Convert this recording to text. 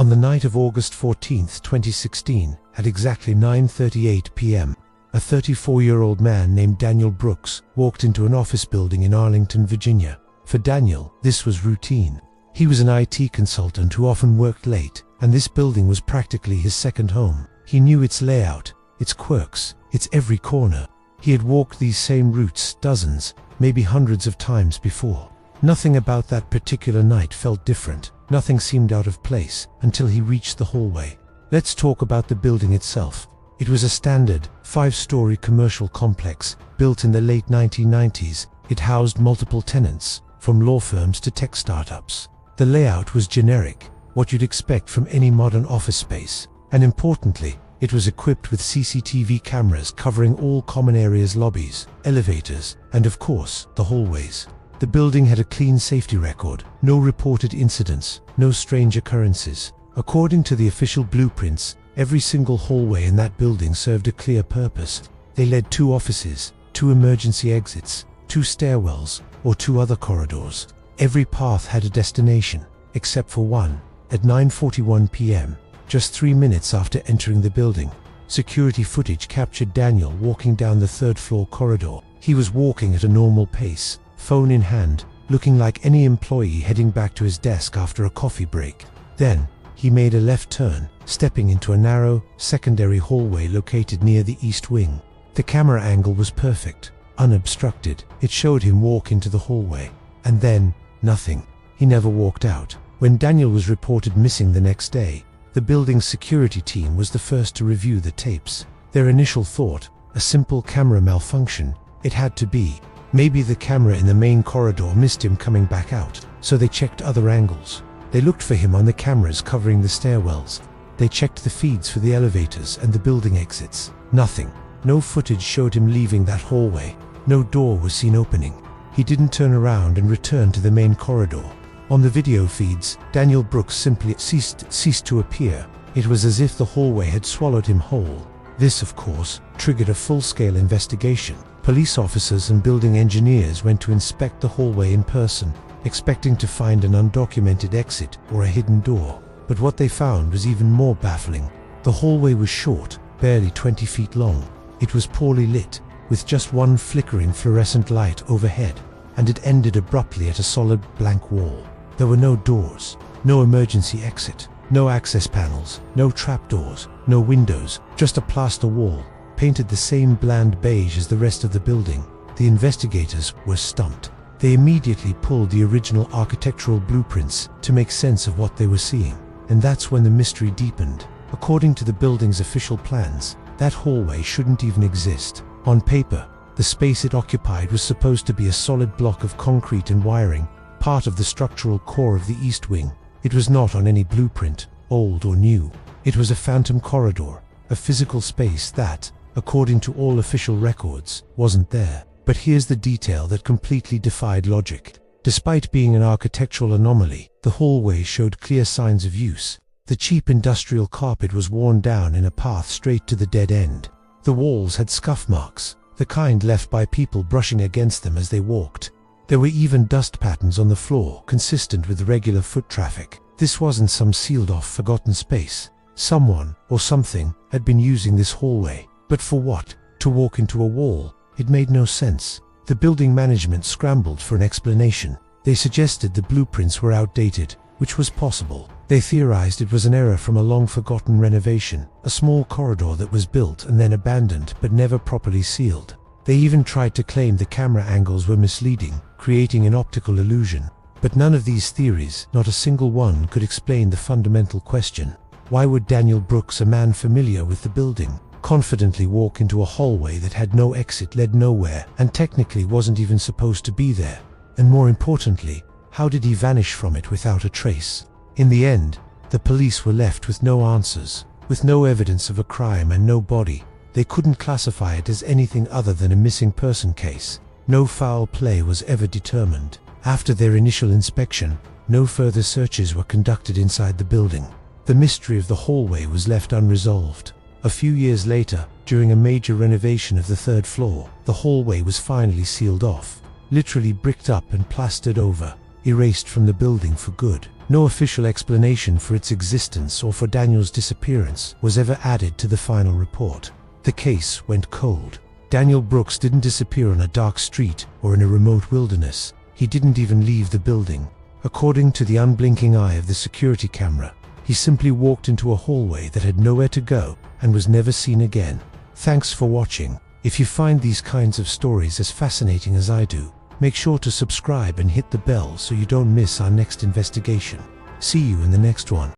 On the night of August 14, 2016, at exactly 9:38 p.m., a 34-year-old man named Daniel Brooks walked into an office building in Arlington, Virginia. For Daniel, this was routine. He was an IT consultant who often worked late, and this building was practically his second home. He knew its layout, its quirks, its every corner. He had walked these same routes dozens, maybe hundreds of times before. Nothing about that particular night felt different. Nothing seemed out of place until he reached the hallway. Let's talk about the building itself. It was a standard, 5-story commercial complex built in the late 1990s. It housed multiple tenants, from law firms to tech startups. The layout was generic, what you'd expect from any modern office space. And importantly, it was equipped with CCTV cameras covering all common areas, lobbies, elevators, and of course, the hallways. The building had a clean safety record, no reported incidents, no strange occurrences. According to the official blueprints, every single hallway in that building served a clear purpose. They led 2 offices, 2 emergency exits, 2 stairwells, or 2 other corridors. Every path had a destination, except for one. At 9:41 p.m., just 3 minutes after entering the building, security footage captured Daniel walking down the 3rd-floor corridor. He was walking at a normal pace, phone in hand, looking like any employee heading back to his desk after a coffee break. Then, he made a left turn, stepping into a narrow, secondary hallway located near the east wing. The camera angle was perfect, unobstructed. It showed him walk into the hallway. And then, nothing. He never walked out. When Daniel was reported missing the next day, the building's security team was the first to review the tapes. Their initial thought, a simple camera malfunction. It had to be. Maybe the camera in the main corridor missed him coming back out, so they checked other angles. They looked for him on the cameras covering the stairwells. They checked the feeds for the elevators and the building exits. Nothing. No footage showed him leaving that hallway. No door was seen opening. He didn't turn around and return to the main corridor. On the video feeds, Daniel Brooks simply ceased to appear. It was as if the hallway had swallowed him whole. This, of course, triggered a full-scale investigation. Police officers and building engineers went to inspect the hallway in person, expecting to find an undocumented exit or a hidden door. But what they found was even more baffling. The hallway was short, barely 20 feet long. It was poorly lit, with just one flickering fluorescent light overhead, and it ended abruptly at a solid blank wall. There were no doors, no emergency exit, no access panels, no trapdoors, no windows, just a plaster wall, painted the same bland beige as the rest of the building. The investigators were stumped. They immediately pulled the original architectural blueprints to make sense of what they were seeing. And that's when the mystery deepened. According to the building's official plans, that hallway shouldn't even exist. On paper, the space it occupied was supposed to be a solid block of concrete and wiring, part of the structural core of the East Wing. It was not on any blueprint, old or new. It was a phantom corridor, a physical space that, according to all official records, wasn't there. But here's the detail that completely defied logic. Despite being an architectural anomaly, the hallway showed clear signs of use. The cheap industrial carpet was worn down in a path straight to the dead end. The walls had scuff marks, the kind left by people brushing against them as they walked. There were even dust patterns on the floor, consistent with regular foot traffic. This wasn't some sealed-off, forgotten space. Someone, or something, had been using this hallway. But for what? To walk into a wall? It made no sense. The building management scrambled for an explanation. They suggested the blueprints were outdated, which was possible. They theorized it was an error from a long-forgotten renovation, a small corridor that was built and then abandoned but never properly sealed. They even tried to claim the camera angles were misleading, creating an optical illusion. But none of these theories, not a single one, could explain the fundamental question. Why would Daniel Brooks, a man familiar with the building, confidently walk into a hallway that had no exit, led nowhere, and technically wasn't even supposed to be there? And more importantly, how did he vanish from it without a trace? In the end, the police were left with no answers, with no evidence of a crime and no body. They couldn't classify it as anything other than a missing person case. No foul play was ever determined. After their initial inspection, no further searches were conducted inside the building. The mystery of the hallway was left unresolved. A few years later, during a major renovation of the 3rd floor, the hallway was finally sealed off, literally bricked up and plastered over, erased from the building for good. No official explanation for its existence or for Daniel's disappearance was ever added to the final report. The case went cold. Daniel Brooks didn't disappear on a dark street or in a remote wilderness. He didn't even leave the building. According to the unblinking eye of the security camera, he simply walked into a hallway that had nowhere to go and was never seen again. Thanks for watching. If you find these kinds of stories as fascinating as I do, make sure to subscribe and hit the bell so you don't miss our next investigation. See you in the next one.